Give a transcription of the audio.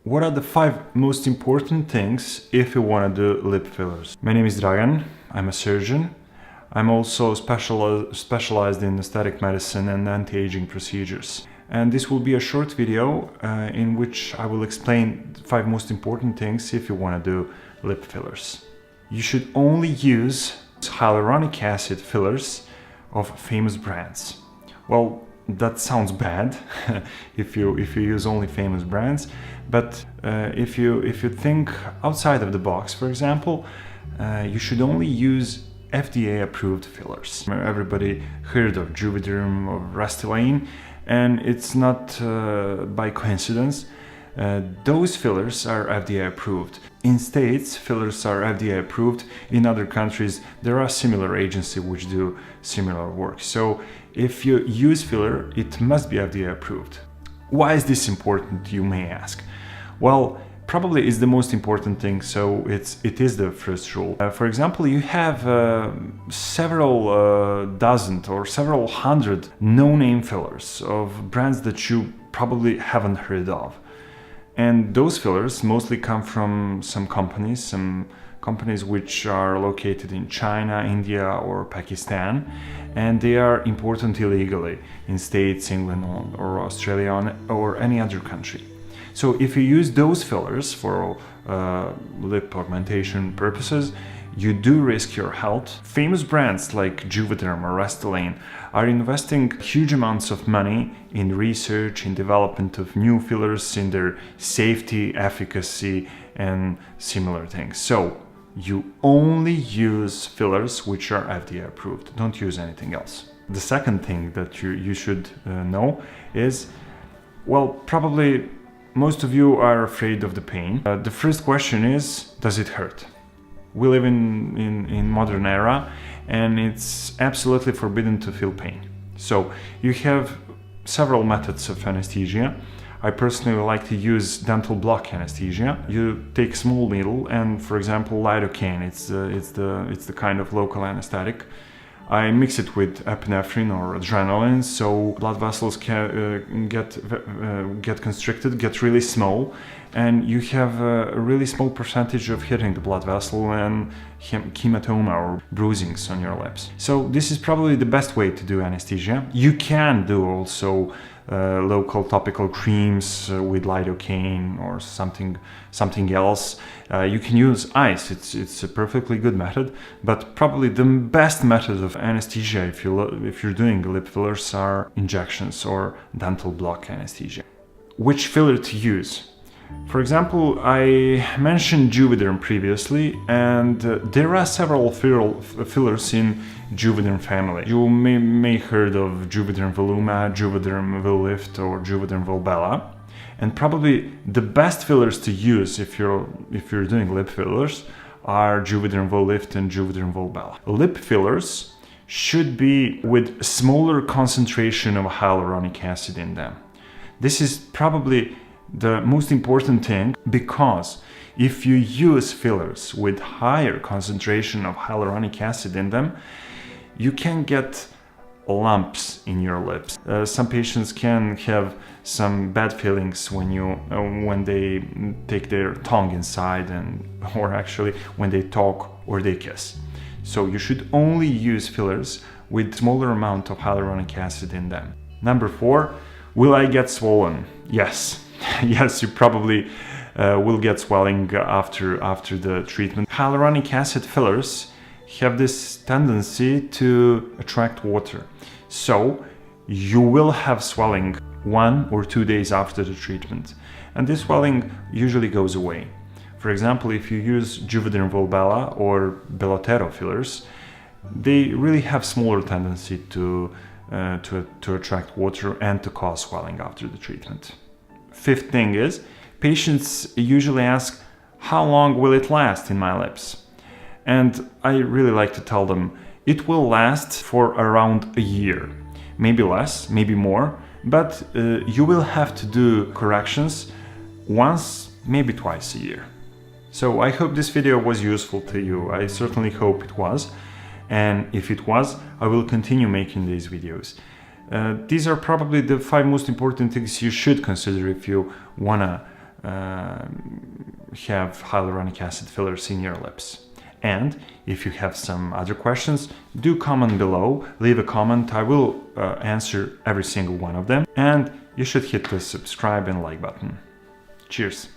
What are the 5 most important things if you want to do lip fillers? My name is Dragan, I'm a surgeon. I'm also specialized in aesthetic medicine and anti-aging procedures. And this will be a short video in which I will explain the 5 most important things if you want to do lip fillers. You should only use hyaluronic acid fillers of famous brands. Well, that sounds bad if you use only famous brands, but if you think outside of the box, for example, you should only use FDA approved fillers. Everybody heard of Juvéderm or Restylane, and it's not by coincidence. Those fillers are FDA approved. In States, fillers are FDA approved. In other countries, there are similar agencies which do similar work. So if you use filler, it must be FDA approved. Why is this important, you may ask? Well, probably is the most important thing, so it is the first rule. For example, you have several dozen or several hundred no-name fillers of brands that you probably haven't heard of. And those fillers mostly come from some companies which are located in China, India or Pakistan, and they are imported illegally in States, England or Australia or any other country. So if you use those fillers for lip augmentation purposes, you do risk your health. Famous brands like Juvéderm or Restylane are investing huge amounts of money in research, in development of new fillers, in their safety, efficacy, and similar things. So you only use fillers which are FDA approved. Don't use anything else. The second thing that you should know is, well, probably most of you are afraid of the pain. The first question is, does it hurt? We live in modern era, and it's absolutely forbidden to feel pain. So you have several methods of anesthesia. I personally like to use dental block anesthesia. You take small needle and, for example, lidocaine. It's the kind of local anesthetic. I mix it with epinephrine or adrenaline, so blood vessels can get constricted, get really small, and you have a really small percentage of hitting the blood vessel and hematoma or bruisings on your lips. So this is probably the best way to do anesthesia. You can do also local topical creams with lidocaine or something else. You can use ice. It's a perfectly good method, but probably the best method of anesthesia if you're doing lip fillers are injections or dental block anesthesia. Which filler to use? For example, I mentioned Juvéderm previously, and there are several fillers in Juvéderm family. You may heard of Juvéderm Voluma, Juvéderm Vollift, or Juvéderm Vobella. And probably the best fillers to use if you're doing lip fillers are Juvéderm Vollift and Juvéderm Vobella. Lip fillers should be with smaller concentration of hyaluronic acid in them. This is probably the most important thing, because if you use fillers with higher concentration of hyaluronic acid in them, you can get lumps in your lips. Some patients can have some bad feelings when they take their tongue inside, or actually when they talk or they kiss. So you should only use fillers with smaller amount of hyaluronic acid in them. Number 4, will I get swollen? Yes. Yes, you probably will get swelling after the treatment. Hyaluronic acid fillers have this tendency to attract water. So you will have swelling 1 or 2 days after the treatment. And this swelling usually goes away. For example, if you use Juvéderm Vobella or Bellotero fillers, they really have smaller tendency to attract water and to cause swelling after the treatment. 5th thing is, patients usually ask, how long will it last in my lips? And I really like to tell them, it will last for around a year. Maybe less, maybe more, but you will have to do corrections once, maybe twice a year. So I hope this video was useful to you. I certainly hope it was. And if it was, I will continue making these videos. These are probably the 5 most important things you should consider if you wanna have hyaluronic acid fillers in your lips. And if you have some other questions, do comment below, leave a comment, I will answer every single one of them. And you should hit the subscribe and like button. Cheers!